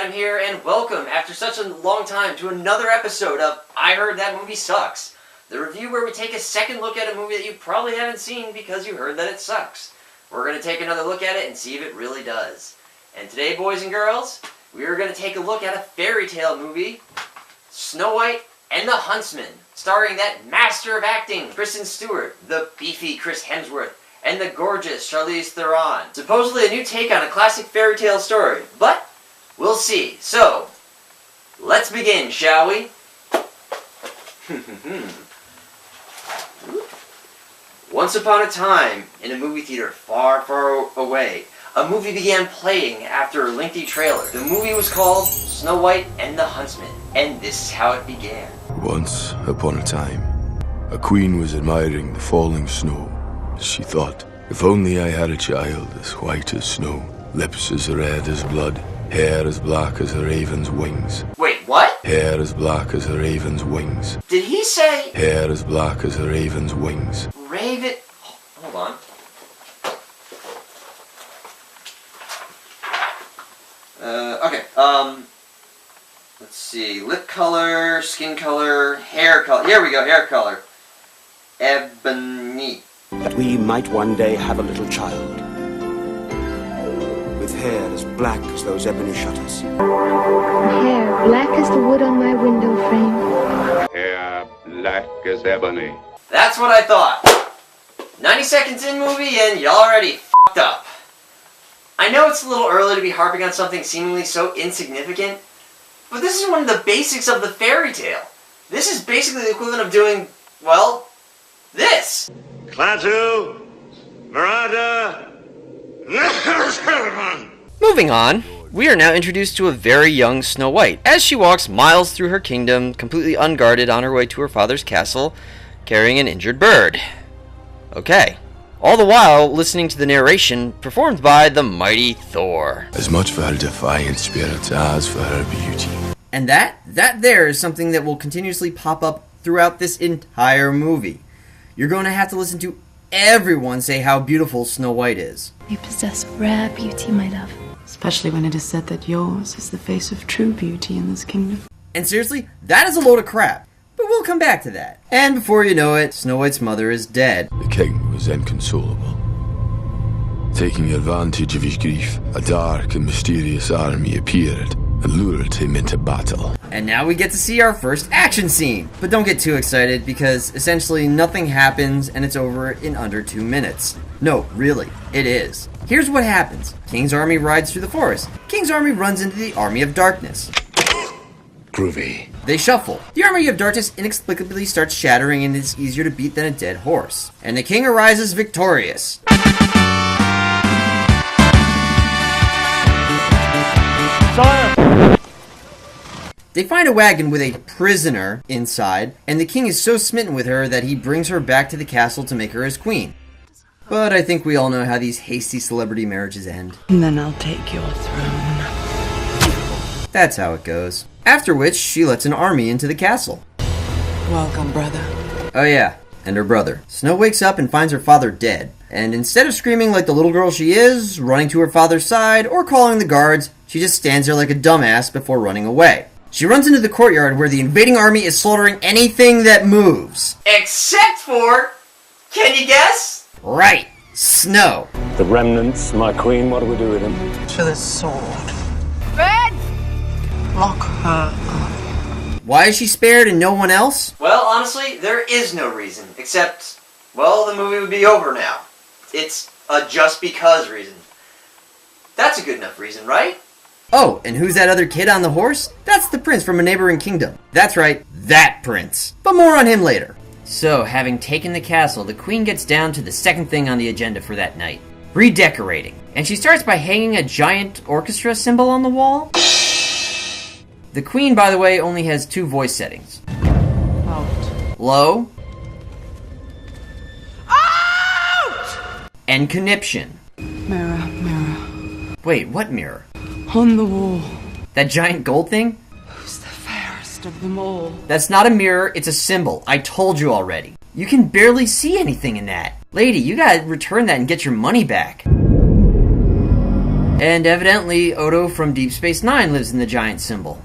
FilmCrazyAdam here, and welcome after such a long time to another episode of I Heard That Movie Sucks, the review where we take a second look at a movie that you probably haven't seen because you heard that it sucks. We're going to take another look at it and see if it really does. And today, boys and girls, we are going to take a look at a fairy tale movie, Snow White and the Huntsman, starring that master of acting, Kristen Stewart, the beefy Chris Hemsworth, and the gorgeous Charlize Theron. Supposedly a new take on a classic fairy tale story, but we'll see. So, let's begin, shall we? Once upon a time, in a movie theater far, far away, a movie began playing after a lengthy trailer. The movie was called Snow White and the Huntsman, and this is how it began. Once upon a time, a queen was admiring the falling snow. She thought, if only I had a child as white as snow, lips as red as blood, hair as black as a raven's wings. Wait, what? Hair as black as a raven's wings. Did he say... Hair as black as a raven's wings. Raven... Hold on. Let's see. Lip color, skin color, hair color. Here we go, hair color. Ebony. That we might one day have a little child with hair as black as those ebony shutters. Hair black as the wood on my window frame. Hair black as ebony. That's what I thought. 90 seconds in movie and you already f***ed up. I know it's a little early to be harping on something seemingly so insignificant, but this is one of the basics of the fairy tale. This is basically the equivalent of doing, well, this. Klaatu, Marada. Moving on, we are now introduced to a very young Snow White, as she walks miles through her kingdom, completely unguarded on her way to her father's castle, carrying an injured bird. Okay. All the while listening to the narration performed by the mighty Thor. As much for her defiant spirit as for her beauty. And that there is something that will continuously pop up throughout this entire movie. You're going to have to listen to everyone say how beautiful Snow White is. You possess rare beauty, my love. Especially when it is said that yours is the face of true beauty in this kingdom. And seriously, that is a load of crap. But we'll come back to that. And before you know it, Snow White's mother is dead. The king was inconsolable. Taking advantage of his grief, a dark and mysterious army appeared and lured him into battle. And now we get to see our first action scene. But don't get too excited because essentially nothing happens and it's over in under 2 minutes. No, really, it is. Here's what happens. King's army rides through the forest. King's army runs into the army of darkness. Groovy. They shuffle. The army of darkness inexplicably starts shattering and it's easier to beat than a dead horse. And the king arises victorious. They find a wagon with a prisoner inside, and the king is so smitten with her that he brings her back to the castle to make her his queen. But I think we all know how these hasty celebrity marriages end. And then I'll take your throne. That's how it goes. After which, she lets an army into the castle. Welcome, brother. Oh yeah, and her brother. Snow wakes up and finds her father dead. And instead of screaming like the little girl she is, running to her father's side, or calling the guards, she just stands there like a dumbass before running away. She runs into the courtyard where the invading army is slaughtering anything that moves. Except for... Can you guess? Right. Snow. The remnants, my queen, what do we do with them? To the sword. Red! Lock her up. Why is she spared and no one else? Well, honestly, there is no reason. Except, well, the movie would be over now. It's a just because reason. That's a good enough reason, right? Oh, and who's that other kid on the horse? That's the prince from a neighboring kingdom. That's right, that prince. But more on him later. So, having taken the castle, the queen gets down to the second thing on the agenda for that night. Redecorating. And she starts by hanging a giant orchestra symbol on the wall. The queen, by the way, only has 2 voice settings. Out. Low. Out! And conniption. Mirror, mirror. Wait, what mirror? On the wall. That giant gold thing? Who's the fairest of them all? That's not a mirror, it's a symbol. I told you already. You can barely see anything in that. Lady, you gotta return that and get your money back. And evidently, Odo from Deep Space Nine lives in the giant symbol.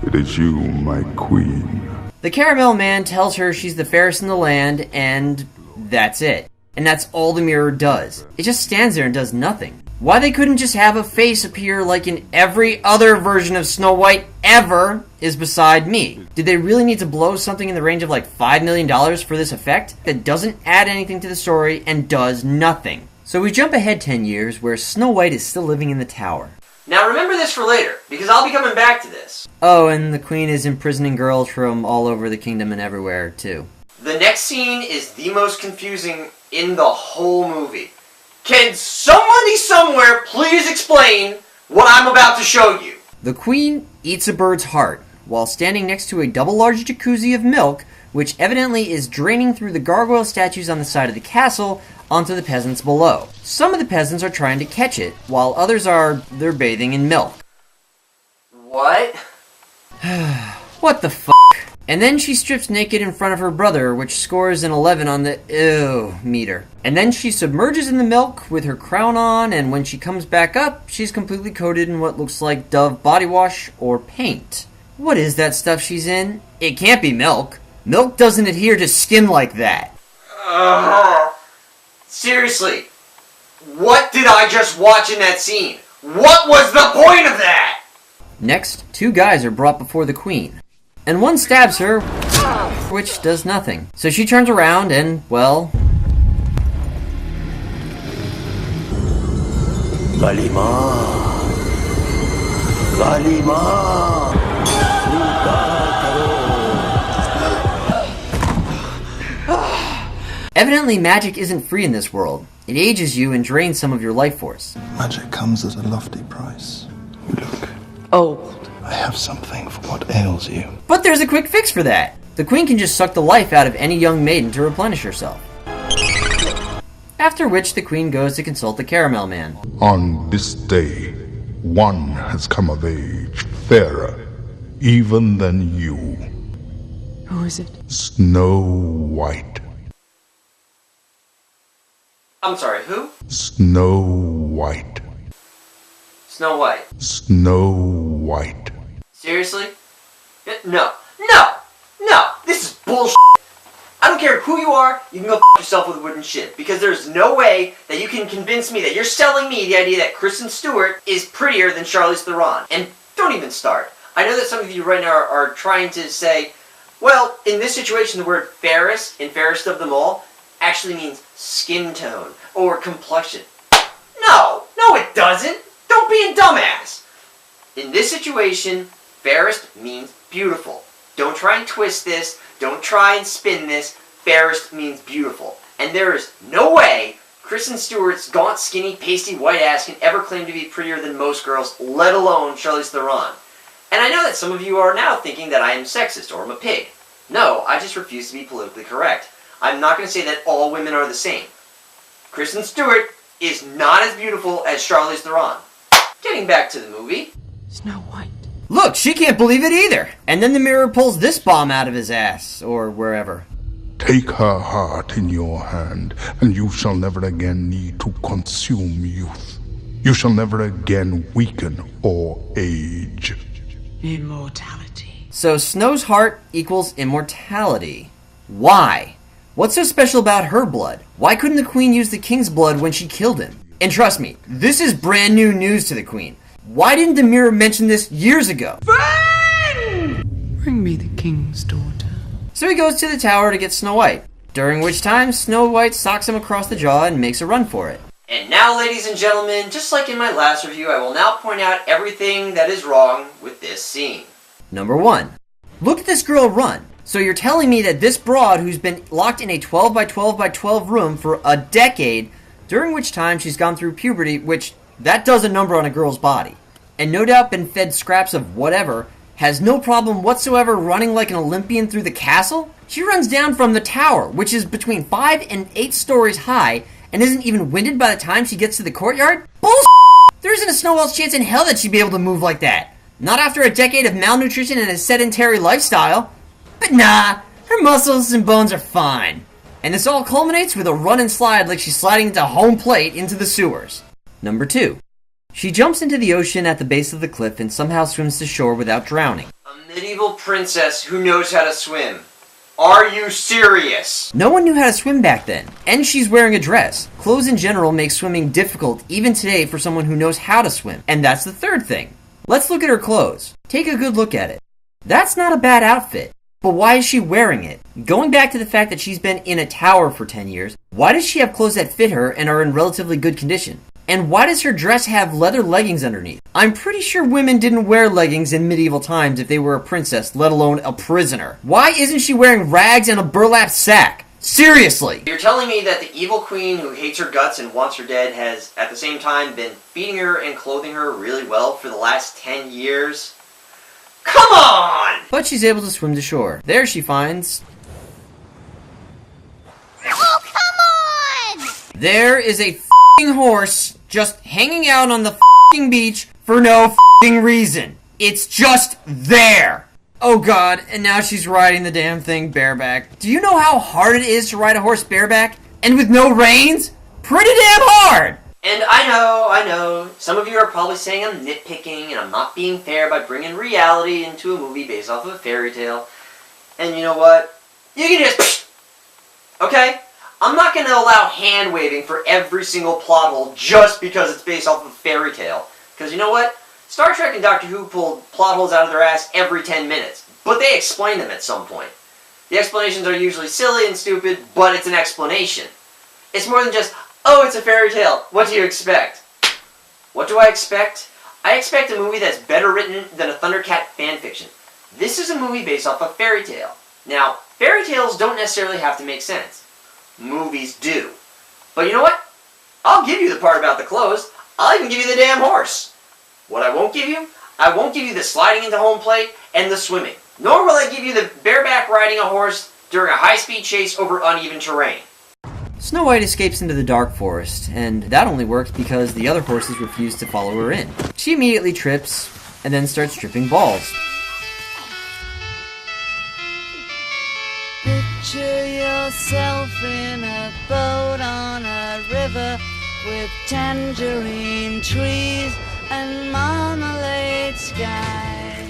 It is you, my queen. The Caramel Man tells her she's the fairest in the land, and that's it. And that's all the mirror does. It just stands there and does nothing. Why they couldn't just have a face appear like in every other version of Snow White ever is beside me. Did they really need to blow something in the range of like $5 million for this effect that doesn't add anything to the story and does nothing? So we jump ahead 10 years where Snow White is still living in the tower. Now remember this for later, because I'll be coming back to this. Oh, and the queen is imprisoning girls from all over the kingdom and everywhere, too. The next scene is the most confusing in the whole movie. Can somebody somewhere please explain what I'm about to show you? The queen eats a bird's heart while standing next to a double large jacuzzi of milk, which evidently is draining through the gargoyle statues on the side of the castle onto the peasants below. Some of the peasants are trying to catch it, while others they're bathing in milk. What? What the fuck? And then she strips naked in front of her brother, which scores an 11 on the ew meter. And then she submerges in the milk with her crown on, and when she comes back up, she's completely coated in what looks like Dove body wash or paint. What is that stuff she's in? It can't be milk. Milk doesn't adhere to skin like that. Seriously, what did I just watch in that scene? What was the point of that? Next, two guys are brought before the queen, and one stabs her, which does nothing. So she turns around and, well... Galima! Galima! Evidently, magic isn't free in this world. It ages you and drains some of your life force. Magic comes at a lofty price. Look. Old. I have something for what ails you. But there's a quick fix for that. The queen can just suck the life out of any young maiden to replenish herself. After which, the queen goes to consult the Caramel Man. On this day, one has come of age, fairer even than you. Who is it? Snow White. I'm sorry, who? Snow White. Snow White. Snow White. Seriously? No. This is bullshit. I don't care who you are, you can go f*** yourself with a wooden shit. Because there's no way that you can convince me that you're selling me the idea that Kristen Stewart is prettier than Charlize Theron. And don't even start. I know that some of you right now are trying to say, well, in this situation the word fairest and fairest of them all actually means skin tone or complexion. No, it doesn't. Don't be a dumbass. In this situation, fairest means beautiful. Don't try and twist this. Don't try and spin this. Fairest means beautiful. And there is no way Kristen Stewart's gaunt, skinny, pasty, white ass can ever claim to be prettier than most girls, let alone Charlize Theron. And I know that some of you are now thinking that I am sexist or I'm a pig. No, I just refuse to be politically correct. I'm not going to say that all women are the same. Kristen Stewart is not as beautiful as Charlize Theron. Getting back to the movie. Snow White. Look, she can't believe it either. And then the mirror pulls this bomb out of his ass, or wherever. Take her heart in your hand, and you shall never again need to consume youth. You shall never again weaken or age. Immortality. So Snow's heart equals immortality. Why? What's so special about her blood? Why couldn't the queen use the king's blood when she killed him? And trust me, this is brand new news to the queen. Why didn't the mirror mention this years ago? Bring me the king's daughter. So he goes to the tower to get Snow White, during which time Snow White socks him across the jaw and makes a run for it. And now, ladies and gentlemen, just like in my last review, I will now point out everything that is wrong with this scene. Number 1. Look at this girl run. So you're telling me that this broad who's been locked in a 12 by 12 by 12 room for a decade, during which time she's gone through puberty, which that does a number on a girl's body, and no doubt been fed scraps of whatever, has no problem whatsoever running like an Olympian through the castle? She runs down from the tower, which is between 5 and 8 stories high, and isn't even winded by the time she gets to the courtyard? Bullshit! There isn't a snowball's chance in hell that she'd be able to move like that. Not after a decade of malnutrition and a sedentary lifestyle. But nah, her muscles and bones are fine. And this all culminates with a run and slide like she's sliding into home plate into the sewers. Number 2. She jumps into the ocean at the base of the cliff and somehow swims to shore without drowning. A medieval princess who knows how to swim. Are you serious? No one knew how to swim back then, and she's wearing a dress. Clothes in general make swimming difficult even today for someone who knows how to swim. And that's the third thing. Let's look at her clothes. Take a good look at it. That's not a bad outfit. But why is she wearing it? Going back to the fact that she's been in a tower for 10 years, why does she have clothes that fit her and are in relatively good condition? And why does her dress have leather leggings underneath? I'm pretty sure women didn't wear leggings in medieval times if they were a princess, let alone a prisoner. Why isn't she wearing rags and a burlap sack? Seriously! You're telling me that the evil queen who hates her guts and wants her dead has, at the same time, been feeding her and clothing her really well for the last 10 years? Come on! But she's able to swim to shore. There she finds... Oh, come on! There is a f***ing horse just hanging out on the f***ing beach for no f***ing reason. It's just there! Oh god, and now she's riding the damn thing bareback. Do you know how hard it is to ride a horse bareback? And with no reins? Pretty damn hard! And I know, some of you are probably saying I'm nitpicking and I'm not being fair by bringing reality into a movie based off of a fairy tale. And you know what? You can just... Okay? I'm not going to allow hand-waving for every single plot hole just because it's based off of a fairy tale. Because you know what? Star Trek and Doctor Who pulled plot holes out of their ass every 10 minutes. But they explain them at some point. The explanations are usually silly and stupid, but it's an explanation. It's more than just, oh, it's a fairy tale. What do you expect? What do I expect? I expect a movie that's better written than a Thundercat fanfiction. This is a movie based off a fairy tale. Now, fairy tales don't necessarily have to make sense. Movies do. But you know what? I'll give you the part about the clothes. I'll even give you the damn horse. What I won't give you? I won't give you the sliding into home plate and the swimming. Nor will I give you the bareback riding a horse during a high-speed chase over uneven terrain. Snow White escapes into the dark forest, and that only works because the other horses refuse to follow her in. She immediately trips, and then starts tripping balls. Picture yourself in a boat on a river with tangerine trees and marmalade skies.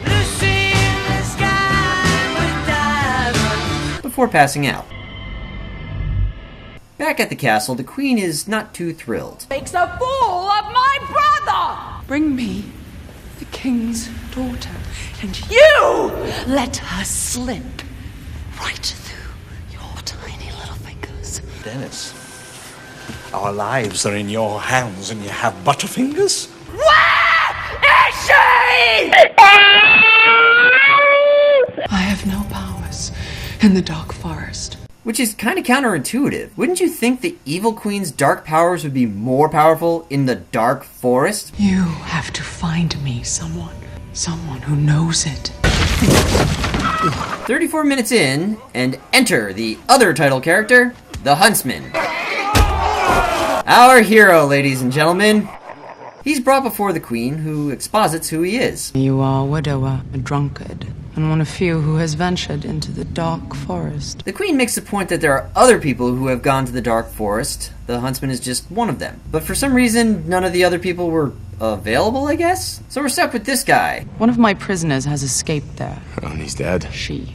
Lucy in the sky with diamonds. Before passing out. Back at the castle, the queen is not too thrilled. Makes a fool of my brother! Bring me the king's daughter, And you let her slip right through your tiny little fingers. Dennis, our lives are in your hands and you have butterfingers? Where is she? I have no powers in the dark forest. Which is kind of counterintuitive. Wouldn't you think the evil queen's dark powers would be more powerful in the dark forest? You have to find me someone who knows it. 34 minutes in, and enter the other title character, the Huntsman. Our hero, ladies and gentlemen. He's brought before the queen, who exposits who he is. You are a widower, a drunkard, and one of few who has ventured into the dark forest. The queen makes the point that there are other people who have gone to the dark forest. The Huntsman is just one of them. But for some reason, none of the other people were available, I guess? So we're stuck with this guy. One of my prisoners has escaped there. And he's dead. She.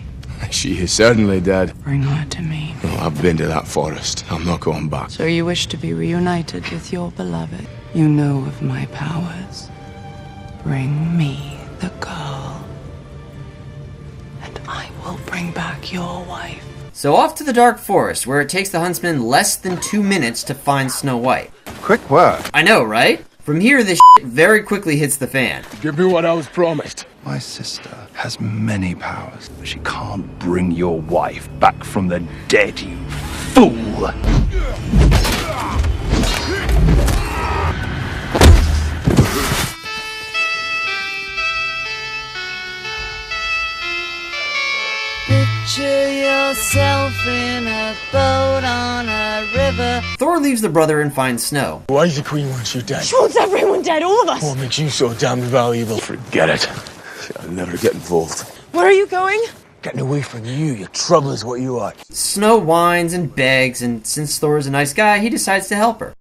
She is certainly dead. Bring her to me. Oh, I've been to that forest. I'm not going back. So you wish to be reunited with your beloved. You know of my powers. Bring me the girl, and I will bring back your wife. So off to the dark forest, where it takes the Huntsman less than 2 minutes to find Snow White. Quick work. I know, right? From here, this shit very quickly hits the fan. Give me what I was promised. My sister has many powers, but she can't bring your wife back from the dead, you fool! Picture yourself in a boat on a river. Thor leaves the brother and finds Snow. Why does the queen want you dead? She wants everyone dead, all of us. What makes you so damn valuable? Forget it. I'll never get involved. Where are you going? Getting away from you, your trouble is what you are. Snow whines and begs, and since Thor is a nice guy, he decides to help her.